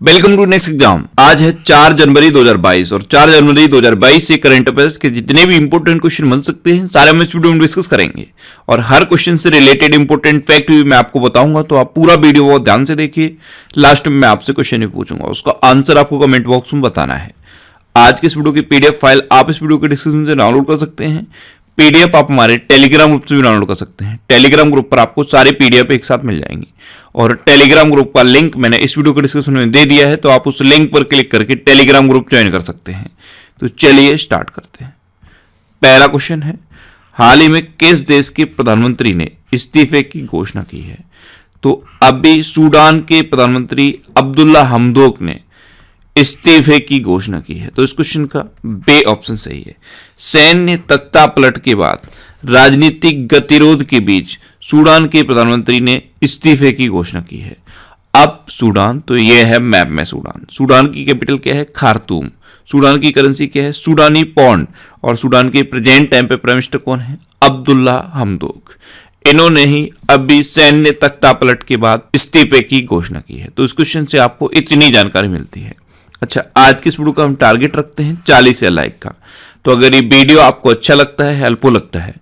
Welcome to next exam. आज है 4 जनवरी 2022 और 4 जनवरी 2022 से करंट अफेयर्स के जितने भी इंपॉर्टेंट क्वेश्चन बन सकते हैं सारे हम इस वीडियो में डिस्कस करेंगे और हर क्वेश्चन से रिलेटेड इंपॉर्टेंट फैक्ट भी मैं आपको बताऊंगा, तो आप पूरा वीडियो बहुत ध्यान से देखिए। लास्ट में मैं आपसे क्वेश्चन भी पूछूंगा, उसका आंसर आपको कमेंट बॉक्स में बताना है। आज के इस वीडियो की पीडीएफ फाइल आप इस वीडियो के डिस्क्रिप्शन से डाउनलोड कर सकते हैं। पीडीएफ आप हमारे टेलीग्राम ग्रुप से भी डाउनलोड कर सकते हैं। टेलीग्राम ग्रुप पर आपको सारी पीडीएफ एक साथ मिल जाएंगी और टेलीग्राम ग्रुप का लिंक मैंने इस वीडियो के डिस्क्रिप्शन में दे दिया है, तो आप उस लिंक पर क्लिक करके टेलीग्राम ग्रुप ज्वाइन कर सकते हैं। तो चलिए स्टार्ट करते हैं। पहला क्वेश्चन है, हाल ही में किस देश के प्रधानमंत्री ने इस्तीफे की घोषणा की है? तो अभी सूडान के प्रधानमंत्री अब्दुल्ला हमदोक ने इस्तीफे की घोषणा की है। तो इस क्वेश्चन का बे ऑप्शन सही है। सैन्य तख्ता पलट के बाद राजनीतिक गतिरोध के बीच सूडान के प्रधानमंत्री ने इस्तीफे की घोषणा की है। अब सूडान, तो यह है मैप में सूडान। सूडान की कैपिटल क्या है? खार्तूम। सूडान की करेंसी क्या है? सूडानी पौंड। और सूडान के प्रेजेंट टाइम पे प्राइम मिनिस्टर कौन है? अब्दुल्ला हमदोक। इन्होंने ही अभी सैन्य तख्ता पलट के बाद इस्तीफे की घोषणा की है। तो इस क्वेश्चन से आपको इतनी जानकारी मिलती है। अच्छा, आज की इस वीडियो का हम टारगेट रखते हैं 40 या लाइक का। तो अगर ये वीडियो आपको अच्छा लगता है, हेल्पफुल लगता है,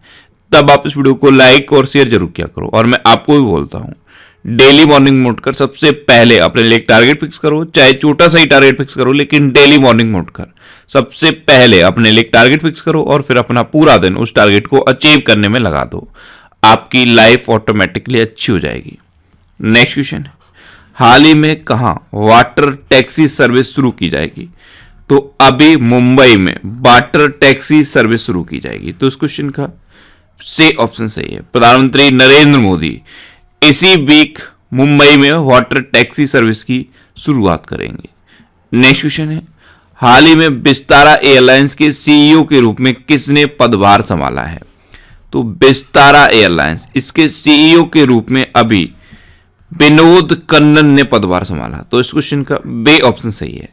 तब आप इस वीडियो को लाइक और शेयर जरूर किया करो। और मैं आपको भी बोलता हूं, डेली मॉर्निंग में उठकर सबसे पहले अपने लिए एक टारगेट फिक्स करो, चाहे छोटा सा ही टारगेट फिक्स करो, लेकिन डेली मॉर्निंग में उठकर सबसे पहले अपने लिए एक टारगेट फिक्स करो और फिर अपना पूरा दिन उस टारगेट को अचीव करने में लगा दो। आपकी लाइफ ऑटोमेटिकली अच्छी हो जाएगी। नेक्स्ट क्वेश्चन है, हाल ही में कहां वाटर टैक्सी सर्विस शुरू की जाएगी? तो अभी मुंबई में वाटर टैक्सी सर्विस शुरू की जाएगी। तो इस क्वेश्चन का से ऑप्शन सही है। प्रधानमंत्री नरेंद्र मोदी इसी वीक मुंबई में वाटर टैक्सी सर्विस की शुरुआत करेंगे। नेक्स्ट क्वेश्चन है, हाल ही में विस्तारा एयरलाइंस के सीईओ के रूप में किसने पदभार संभाला है? तो विस्तारा एयरलाइंस, इसके सीईओ के रूप में अभी विनोद कन्नन ने पदभार संभाला। तो इस क्वेश्चन का बे ऑप्शन सही है।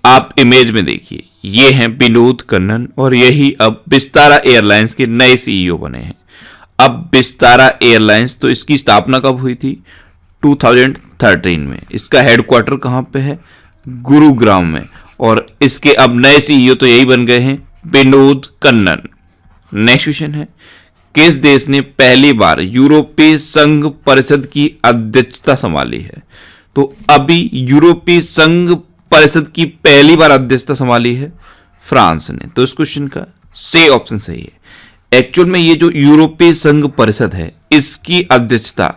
आप इमेज में देखिए, ये हैं विनोद कन्नन और यही अब विस्तारा एयरलाइंस के नए सीईओ बने हैं। अब विस्तारा एयरलाइंस, तो इसकी स्थापना कब हुई थी? 2013 में। इसका हेडक्वार्टर कहां पे है? गुरुग्राम में। और इसके अब नए सीईओ तो यही बन गए हैं, विनोद कन्नन। नेक्स्ट क्वेश्चन है, किस देश ने पहली बार यूरोपीय संघ परिषद की अध्यक्षता संभाली है? तो अभी यूरोपीय संघ परिषद की पहली बार अध्यक्षता संभाली है फ्रांस ने। तो इस क्वेश्चन का से ऑप्शन सही है। एक्चुअल में ये जो यूरोपीय संघ परिषद है, इसकी अध्यक्षता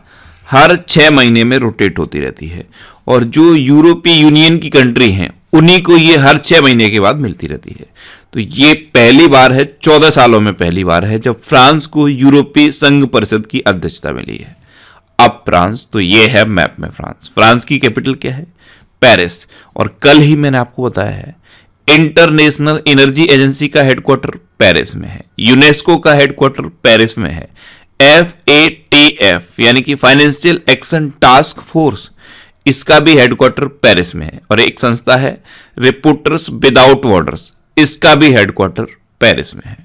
हर 6 महीने में रोटेट होती रहती है और जो यूरोपीय यूनियन की कंट्री हैं उन्हीं को ये हर 6 महीने के बाद मिलती रहती है। तो ये पहली बार है, 14 सालों में पहली बार है जब फ्रांस को यूरोपीय संघ परिषद की अध्यक्षता मिली है। अब फ्रांस, तो ये है मैप में फ्रांस। फ्रांस की कैपिटल क्या है? पेरिस। और कल ही मैंने आपको बताया है, इंटरनेशनल एनर्जी एजेंसी का हेडक्वार्टर पेरिस में है। यूनेस्को का हेडक्वार्टर पेरिस में है। FATF यानी कि फाइनेंशियल एक्शन टास्क फोर्स, इसका भी हेडक्वार्टर पेरिस में है। और एक संस्था है रिपोर्टर्स विदाउट बॉर्डर्स, इसका भी हेडक्वार्टर पेरिस में है।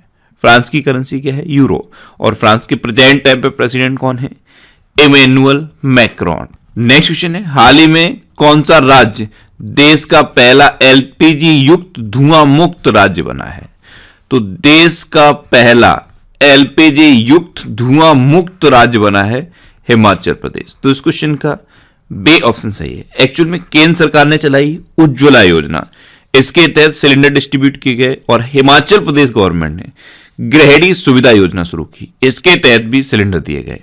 फ्रांस की करेंसी क्या है? यूरो। और फ्रांस के प्रेजेंट टाइम पे प्रेसिडेंट कौन है? Emmanuel Macron. नेक्स्ट क्वेश्चन है, हाल ही में कौन सा राज्य देश का पहला LPG युक्त धुआं मुक्त राज्य बना है? तो देश का पहला LPG युक्त धुआं मुक्त राज्य बना है हिमाचल प्रदेश। तो इस क्वेश्चन का बे ऑप्शन सही है। एक्चुअल में केंद्र सरकार ने चलाई उज्ज्वला योजना, इसके तहत सिलेंडर डिस्ट्रीब्यूट किए गए और हिमाचल प्रदेश गवर्नमेंट ने गृहिणी सुविधा योजना शुरू की, इसके तहत भी सिलेंडर दिए गए।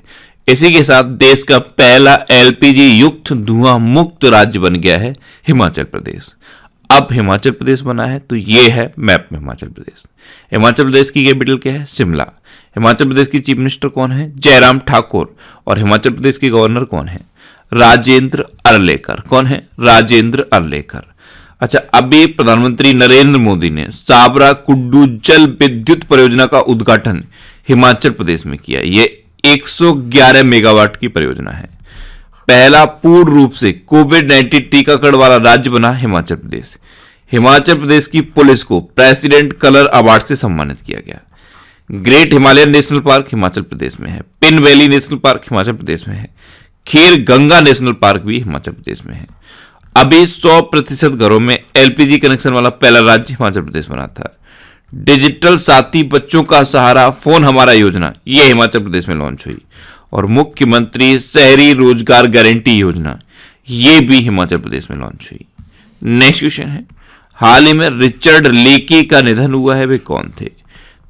इसी के साथ देश का पहला LPG युक्त धुआं मुक्त राज्य बन गया है हिमाचल प्रदेश। अब हिमाचल प्रदेश बना है, तो ये है मैप में हिमाचल प्रदेश। हिमाचल प्रदेश की कैपिटल क्या है? शिमला। हिमाचल प्रदेश की चीफ मिनिस्टर कौन है? जयराम ठाकुर। और हिमाचल प्रदेश के गवर्नर कौन है? राजेंद्र अर्लेकर। कौन है? राजेंद्र अर्लेकर। अच्छा, अभी प्रधानमंत्री नरेंद्र मोदी ने साबरा कुड्डू जल विद्युत परियोजना का उद्घाटन हिमाचल प्रदेश में किया। ये 111 मेगावाट की परियोजना है। पहला पूर्ण रूप से कोविड-19 टीकाकरण वाला राज्य बना हिमाचल प्रदेश। हिमाचल प्रदेश की पुलिस को प्रेसिडेंट कलर अवार्ड से सम्मानित किया गया। Great Himalayan National Park Himachal Pradesh में है। Pin Valley National Park Himachal Pradesh में है। खीर गंगा नेशनल पार्क भी हिमाचल प्रदेश में है। अभी 100% घरों में एलपीजी कनेक्शन वाला पहला राज्य हिमाचल प्रदेश बना था। डिजिटल साथी बच्चों का सहारा फोन हमारा योजना यह हिमाचल प्रदेश में लॉन्च हुई। और मुख्यमंत्री शहरी रोजगार गारंटी योजना ये भी हिमाचल प्रदेश में लॉन्च हुई। नेक्स्ट क्वेश्चन है, हाल ही में रिचर्ड लेकी का निधन हुआ है, वे कौन थे?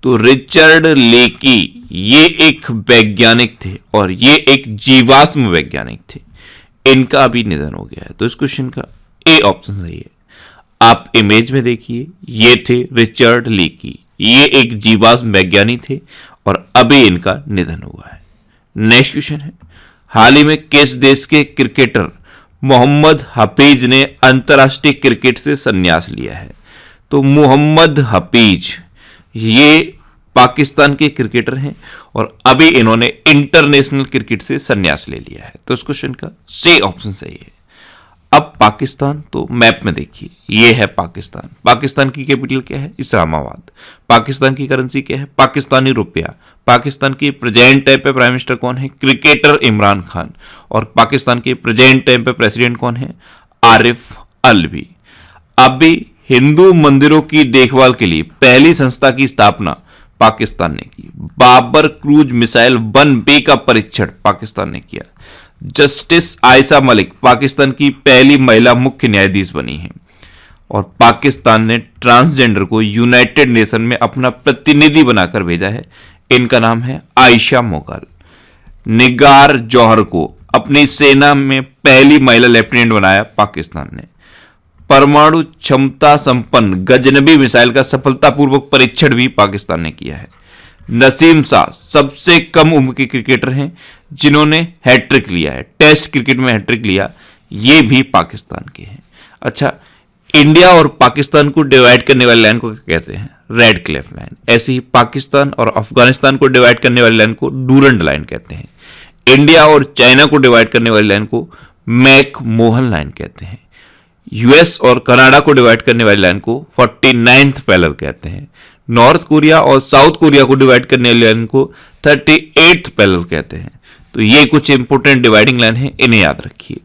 तो रिचर्ड लेकी ये एक वैज्ञानिक थे और ये एक जीवाश्म वैज्ञानिक थे। इनका अभी निधन हो गया है। तो इस क्वेश्चन का ए ऑप्शन सही है। आप इमेज में देखिए, ये थे रिचर्ड लेकी, ये एक जीवाश्म वैज्ञानिक थे और अभी इनका निधन हुआ है। नेक्स्ट क्वेश्चन है, हाल ही में किस देश के क्रिकेटर मोहम्मद हफीज ने अंतर्राष्ट्रीय क्रिकेट से संन्यास लिया है? तो मोहम्मद हफीज ये पाकिस्तान के क्रिकेटर हैं और अभी इन्होंने इंटरनेशनल क्रिकेट से संन्यास ले लिया है। तो इस क्वेश्चन का सी ऑप्शन सही है। अब पाकिस्तान, तो मैप में देखिए, ये है पाकिस्तान। पाकिस्तान की कैपिटल क्या है? इस्लामाबाद। पाकिस्तान की करेंसी क्या है? पाकिस्तानी रुपया। पाकिस्तान की प्रेजेंट टाइम पे प्राइम मिनिस्टर कौन है? क्रिकेटर इमरान खान। और पाकिस्तान के प्रेजेंट टाइम पे प्रेसिडेंट कौन है? आरिफ अलवी। अभी हिंदू मंदिरों की देखभाल के लिए पहली संस्था की स्थापना पाकिस्तान ने की। बाबर क्रूज मिसाइल 1B का परीक्षण पाकिस्तान ने किया। जस्टिस आयशा मलिक पाकिस्तान की पहली महिला मुख्य न्यायाधीश बनी है। और पाकिस्तान ने ट्रांसजेंडर को यूनाइटेड नेशन में अपना प्रतिनिधि बनाकर भेजा है। इनका नाम है आयशा मोगल। निगार जौहर को अपनी सेना में पहली महिला लेफ्टिनेंट बनाया पाकिस्तान ने। परमाणु क्षमता संपन्न गजनबी मिसाइल का सफलतापूर्वक परीक्षण भी पाकिस्तान ने किया है। नसीम शाह सबसे कम उम्र के क्रिकेटर हैं जिन्होंने हैट्रिक लिया है, टेस्ट क्रिकेट में हैट्रिक लिया, ये भी पाकिस्तान के हैं। अच्छा, इंडिया और पाकिस्तान को डिवाइड करने वाली लाइन को क्या कहते हैं? Red Cliff line. ऐसे ही पाकिस्तान और अफगानिस्तान को डिवाइड करने वाली लाइन को डूरंड लाइन कहते हैं। इंडिया और चाइना को डिवाइड करने वाली लाइन को मैक मोहन लाइन कहते हैं। यूएस और कनाडा को डिवाइड करने वाली लाइन को 49th पैरेलल कहते हैं। नॉर्थ कोरिया और साउथ कोरिया को डिवाइड करने वाली लाइन को 38th पैरेलल कहते हैं। तो ये कुछ इंपोर्टेंट डिवाइडिंग लाइन है, इन्हें याद रखिए।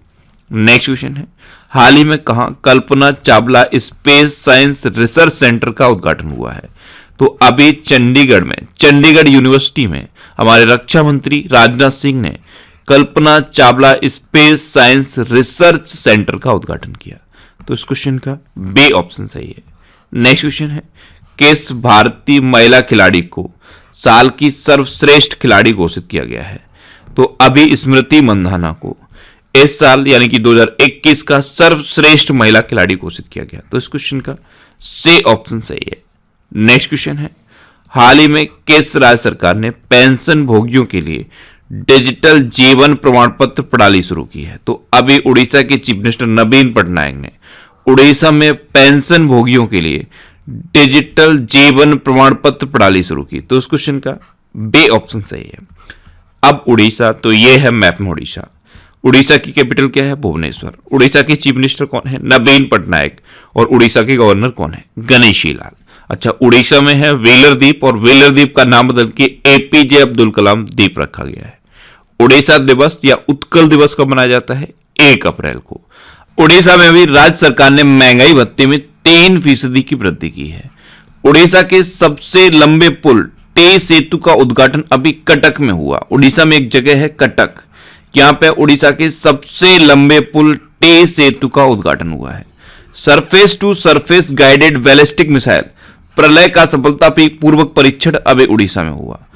नेक्स्ट क्वेश्चन है, हाल ही में कहां Kalpana Chawla Space Science Research Centre का उद्घाटन हुआ है? तो अभी चंडीगढ़ में, चंडीगढ़ यूनिवर्सिटी में हमारे रक्षा मंत्री राजनाथ सिंह ने Kalpana Chawla Space Science Research Centre का उद्घाटन किया। तो इस क्वेश्चन का बी ऑप्शन सही है। नेक्स्ट क्वेश्चन है, किस भारतीय महिला खिलाड़ी को साल की सर्वश्रेष्ठ खिलाड़ी घोषित किया गया है? तो अभी स्मृति मंधाना को इस साल यानी कि 2021 का सर्वश्रेष्ठ महिला खिलाड़ी घोषित किया गया। तो इस क्वेश्चन का सी ऑप्शन सही है। नेक्स्ट क्वेश्चन है, हाल ही में किस राज्य सरकार ने पेंशन भोगियों के लिए डिजिटल जीवन प्रमाण पत्र प्रणाली शुरू की है? तो अभी उड़ीसा के चीफ मिनिस्टर नवीन पटनायक ने उड़ीसा में पेंशन भोगियों के लिए डिजिटल जीवन प्रमाण पत्र प्रणाली शुरू की। तो इस क्वेश्चन का बी ऑप्शन सही है। अब उड़ीसा, तो ये है मैप में उड़ीसा। उड़ीसा की कैपिटल क्या है? भुवनेश्वर। उड़ीसा के चीफ मिनिस्टर कौन है? नवीन पटनायक। और उड़ीसा के गवर्नर कौन है? गणेशी लाल। अच्छा, उड़ीसा में है व्हीलर द्वीप और व्हीलर द्वीप का नाम बदल के एपीजे अब्दुल कलाम द्वीप रखा गया है। उड़ीसा दिवस या उत्कल दिवस कब मनाया जाता है? 1 अप्रैल को। उड़ीसा में भी राज्य सरकार ने महंगाई भत्ते में 3% की वृद्धि की है। उड़ीसा के सबसे लंबे पुल टे सेतु का उद्घाटन अभी कटक में हुआ। उड़ीसा में एक जगह है कटक, यहां पे उड़ीसा के सबसे लंबे पुल टे सेतु का उद्घाटन हुआ है। Surface to surface guided ballistic missile Pralay का सफलतापूर्वक परीक्षण अभी उड़ीसा में हुआ।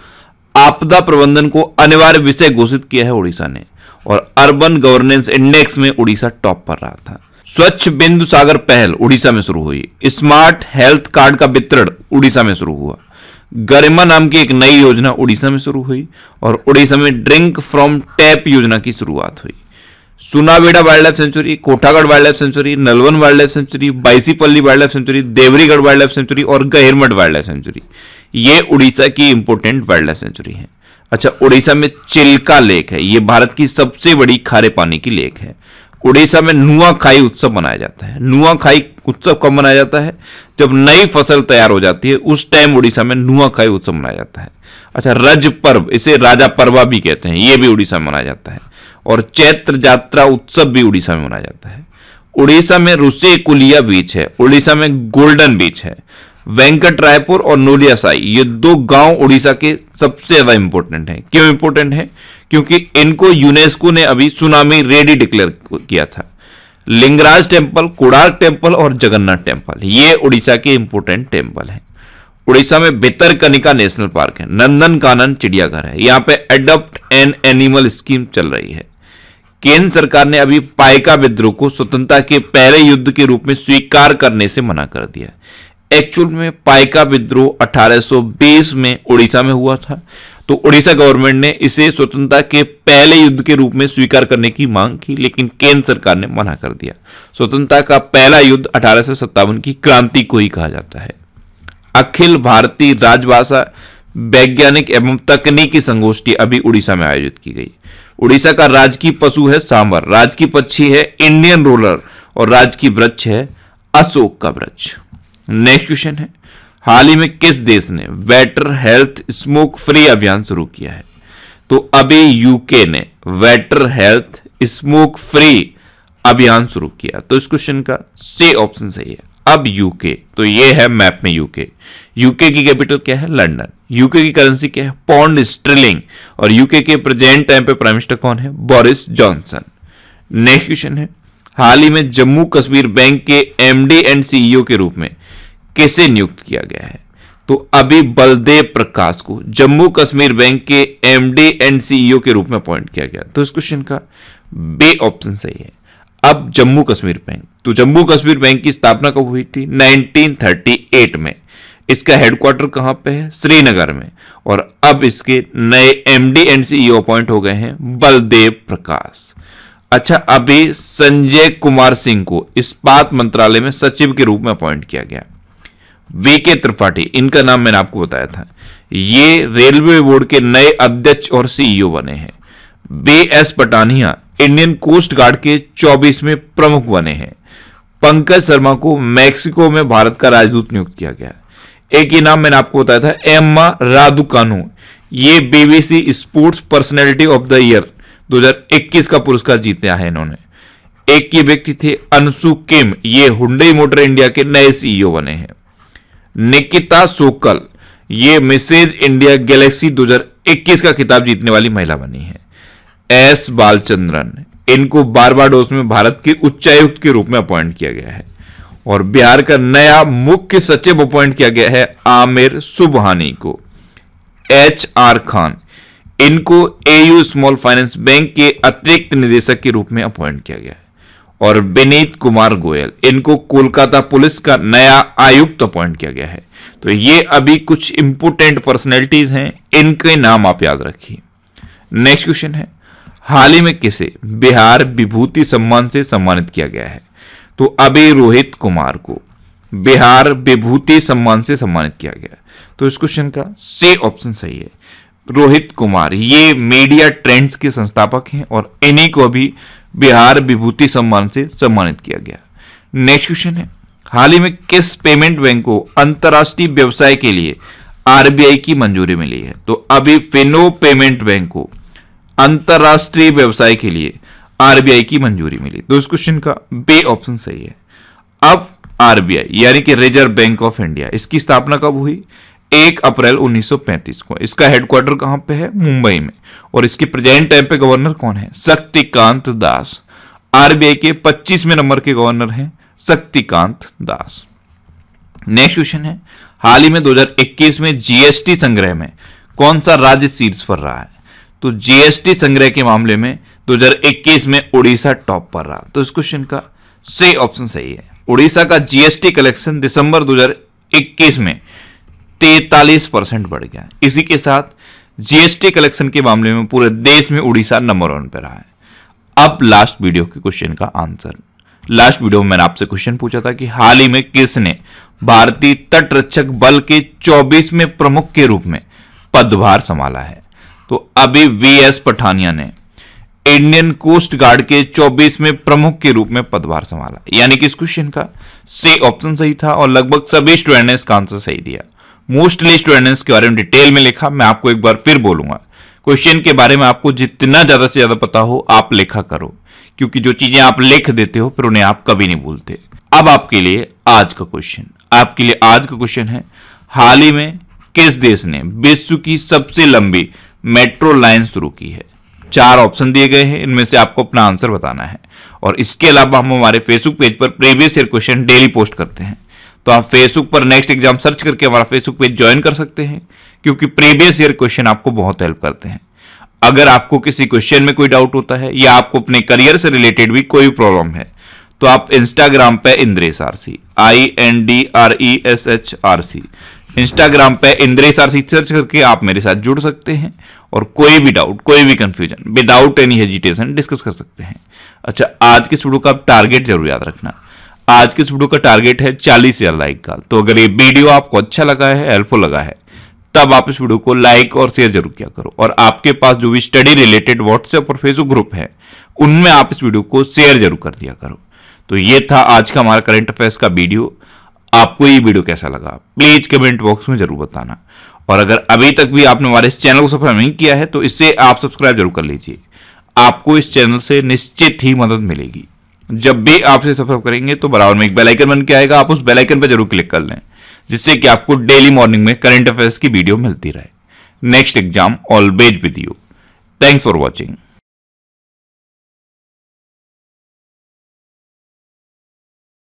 आपदा प्रबंधन को अनिवार्य विषय घोषित किया है उड़ीसा ने। और अर्बन गवर्नेंस इंडेक्स में उड़ीसा टॉप पर रहा था। स्वच्छ बिंदु सागर पहल उड़ीसा में शुरू हुई। स्मार्ट हेल्थ कार्ड का वितरण उड़ीसा में शुरू हुआ। गरिमा नाम की एक नई योजना उड़ीसा में शुरू हुई और उड़ीसा में ड्रिंक फ्रॉम टैप योजना की शुरुआत हुई। Sunabeda Wildlife Sanctuary, Kothagarh Wildlife Sanctuary, Nalban Wildlife Sanctuary, Baisipalli Wildlife Sanctuary, Debrigarh Wildlife Sanctuary और गहिरमठ वाइल्ड लाइफ सेंचुरी, ये उड़ीसा की इंपोर्टेंट वाइल्ड लाइफ सेंचुरी है। अच्छा, उड़ीसा में चिल्का लेक है, ये भारत की सबसे बड़ी खारे पानी की लेक है। उड़ीसा में नुआखाई उत्सव मनाया जाता है। नुआखाई उत्सव कब मनाया जाता है? जब नई फसल तैयार हो जाती है, उस टाइम उड़ीसा में नुआखाई उत्सव मनाया जाता है। अच्छा, रज पर्व, इसे राजा पर्वा भी कहते हैं, यह भी उड़ीसा में मनाया जाता है। और चैत्र यात्रा उत्सव भी उड़ीसा में मनाया जाता है। उड़ीसा में रुसेकुलिया बीच है, उड़ीसा में गोल्डन बीच है। वेंकटरायपुर और नोलियासाई, ये दो गांव उड़ीसा के सबसे ज्यादा इंपॉर्टेंट हैं। क्यों इंपॉर्टेंट है? क्योंकि इनको यूनेस्को ने अभी सुनामी रेडी डिक्लेयर किया था। लिंगराज टेम्पल, कोणार्क टेम्पल और जगन्नाथ टेम्पल, ये उड़ीसा के इंपॉर्टेंट टेम्पल हैं। उड़ीसा में भितरकनिका नेशनल पार्क है, नंदनकानन चिड़ियाघर है, यहाँ पे एडॉप्ट एन एनिमल स्कीम चल रही है। केंद्र सरकार ने अभी पाइका विद्रोह को स्वतंत्रता के पहले युद्ध के रूप में स्वीकार करने से मना कर दिया। एक्चुअल में पाइका विद्रोह 1820 में उड़ीसा में हुआ था, तो उड़ीसा गवर्नमेंट ने इसे स्वतंत्रता के पहले युद्ध के रूप में स्वीकार करने की मांग की, लेकिन केंद्र सरकार ने मना कर दिया। स्वतंत्रता का पहला युद्ध 1857 की क्रांति को ही कहा जाता है। अखिल भारतीय राजभाषा वैज्ञानिक एवं तकनीकी संगोष्ठी अभी उड़ीसा में आयोजित की गई। उड़ीसा का राजकीय पशु है सांबर, राजकीय पक्षी है इंडियन रोलर और राजकीय वृक्ष है अशोक का वृक्ष। नेक्स्ट क्वेश्चन है, हाल ही में किस देश ने वेटर हेल्थ स्मोक फ्री अभियान शुरू किया है? तो अभी यूके ने वेटर हेल्थ स्मोक फ्री अभियान शुरू किया। तो इस क्वेश्चन का सी ऑप्शन सही है। अब यूके, तो ये है मैप में यूके। यूके की कैपिटल क्या है? लंदन। यूके की करेंसी क्या है? Pound sterling. और यूके के प्रेजेंट टाइम पे प्राइम मिनिस्टर कौन है? Boris Johnson. नेक्स्ट क्वेश्चन है, हाल ही में जम्मू कश्मीर बैंक के एमडी एंड सीईओ के रूप में किसे नियुक्त किया गया है? तो अभी बलदेव प्रकाश को जम्मू कश्मीर बैंक के एमडी एंड सीईओ के रूप में अपॉइंट किया गया। तो इस क्वेश्चन का बी ऑप्शन सही है। अब जम्मू कश्मीर बैंक, तो जम्मू कश्मीर बैंक की स्थापना कब हुई थी? 1938 में। इसका हेडक्वार्टर कहां पे है? श्रीनगर में। और अब इसके नए एमडी एंड सीईओ अपॉइंट हो गए हैं बलदेव प्रकाश। अच्छा, अभी संजय कुमार सिंह को इस्पात मंत्रालय में सचिव के रूप में अपॉइंट किया गया। वीके त्रिपाठी, इनका नाम मैंने आपको बताया था, ये रेलवे बोर्ड के नए अध्यक्ष और सीईओ बने हैं। BS Pathania Indian coast guard के 24वें प्रमुख बने हैं। पंकज शर्मा को मैक्सिको में भारत का राजदूत नियुक्त किया गया। एक ही नाम मैंने आपको बताया था, एम्मा रादुकानु, ये BBC sports personality of the year 2021 का पुरस्कार जीता है इन्होंने। एक ही व्यक्ति थे अंशु किम, ये हुंडई मोटर इंडिया के नए सीईओ बने हैं। निकिता सोकल, ये मिसेज इंडिया गैलेक्सी 2021 का खिताब जीतने वाली महिला बनी है। एस बालचंद्रन, इनको बारबाडोस में भारत के उच्चायुक्त के रूप में अपॉइंट किया गया है। और बिहार का नया मुख्य सचिव अपॉइंट किया गया है आमिर सुबहानी को। एच आर खान, इनको एयू स्मॉल फाइनेंस बैंक के अतिरिक्त निदेशक के रूप में अपॉइंट किया गया है। और विनीत कुमार गोयल, इनको कोलकाता पुलिस का नया आयुक्त अपॉइंट किया गया है। तो ये अभी कुछ इंपोर्टेंट पर्सनैलिटीज हैं, इनके नाम आप याद रखिए। नेक्स्ट क्वेश्चन है, हाल ही में किसे बिहार विभूति सम्मान से सम्मानित किया गया है? तो अभी रोहित कुमार को बिहार विभूति सम्मान से सम्मानित किया गया। तो इस क्वेश्चन का सी ऑप्शन सही है। रोहित कुमार ये मीडिया ट्रेंड्स के संस्थापक हैं और इन्हीं को अभी बिहार विभूति सम्मान से सम्मानित किया गया। नेक्स्ट क्वेश्चन है, हाल ही में किस पेमेंट बैंक को अंतरराष्ट्रीय व्यवसाय के लिए आरबीआई की मंजूरी मिली है? तो अभी फिनो पेमेंट बैंक को अंतरराष्ट्रीय व्यवसाय के लिए आरबीआई की मंजूरी मिली। तो इस क्वेश्चन का बी ऑप्शन सही है। अब आरबीआई यानी कि रिजर्व बैंक ऑफ इंडिया, इसकी स्थापना कब हुई? 1 अप्रैल 1935 को। इसका हेडक्वार्टर कहां पे है? मुंबई में। और इसके प्रेजेंट टाइम पे गवर्नर कौन है? शक्तिकांत दास। आरबीआई के 25वें नंबर के गवर्नर हैं शक्तिकांत दास। नेक्स्ट क्वेश्चन है, हाल ही में 2021 में जीएसटी संग्रह में कौन सा राज्य शीर्ष पर रहा है? तो जीएसटी संग्रह के मामले में 2021 में उड़ीसा टॉप पर रहा। तो इस क्वेश्चन का सही ऑप्शन सही है। उड़ीसा का जीएसटी कलेक्शन दिसंबर 2021 में 43% बढ़ गया। इसी के साथ जीएसटी कलेक्शन के मामले में पूरे देश में उड़ीसा नंबर 1 पर रहा है। अब लास्ट वीडियो के क्वेश्चन का आंसर। लास्ट वीडियो में मैंने आपसे क्वेश्चन पूछा था कि हाल ही में किसने भारतीय तटरक्षक बल के 24वें प्रमुख के रूप में पदभार संभाला है? तो अभी वीएस पठानिया ने इंडियन कोस्ट गार्ड के 24वें प्रमुख के रूप में पदभार संभाला। यानी कि इस क्वेश्चन का सी ऑप्शन सही था और लगभग सभी स्टूडेंट ने इसका आंसर सही दिया। मोस्टली स्टूडेंट्स के बारे में डिटेल में लिखा, मैं आपको एक बार फिर बोलूंगा। क्वेश्चन के बारे में आपको जितना ज्यादा से ज्यादा पता हो आप लिखा करो, क्योंकि जो चीजें आप लिख देते हो फिर उन्हें आप कभी नहीं भूलते। अब आपके लिए आज का क्वेश्चन है, हाल ही में किस देश ने विश्व की सबसे लंबी मेट्रो लाइन शुरू की है? 4 ऑप्शन दिए गए हैं, इनमें से आपको अपना आंसर बताना है। और इसके अलावा हम हमारे फेसबुक पेज पर previous year question daily post करते हैं, तो आप फेसबुक पर नेक्स्ट एग्जाम सर्च करके हमारा फेसबुक पेज ज्वाइन कर सकते हैं, क्योंकि प्रीवियस ईयर क्वेश्चन आपको बहुत हेल्प करते हैं। अगर आपको किसी क्वेश्चन में कोई डाउट होता है या आपको अपने करियर से रिलेटेड भी कोई प्रॉब्लम है, तो आप इंस्टाग्राम पे इंद्रेश आरसी INDRESHRC इंस्टाग्राम पे इंद्रेश आरसी सर्च करके आप मेरे साथ जुड़ सकते हैं और कोई भी डाउट, कोई भी confusion without any hesitation discuss कर सकते हैं। अच्छा, आज की इस वीडियो का टारगेट जरूर याद रखना। आज की इस वीडियो का टारगेट है 40,000 लाइक का। तो अगर ये वीडियो आपको अच्छा लगा है, हेल्पफुल लगा है, तब आप इस वीडियो को लाइक और शेयर जरूर किया करो। और आपके पास जो भी स्टडी रिलेटेड व्हाट्सएप और फेसबुक ग्रुप है उनमें आप इस वीडियो को शेयर जरूर कर दिया करो। तो ये था आज का हमारा करंट अफेयर्स का वीडियो। आपको ये वीडियो कैसा लगा प्लीज कमेंट बॉक्स में जरूर बताना। और अगर अभी तक भी आपने हमारे इस चैनल को सब्सक्राइब नहीं किया है तो इससे आप सब्सक्राइब जरूर कर लीजिए। आपको इस चैनल से निश्चित ही मदद मिलेगी। जब भी आप इसे सब्सक्राइब करेंगे तो बराबर में एक बेल आइकन बन के आएगा, आप उस बेल आइकन पर जरूर क्लिक कर लें, जिससे कि आपको डेली मॉर्निंग में करंट अफेयर्स की वीडियो मिलती रहे। Next exam always with you. Thanks for watching.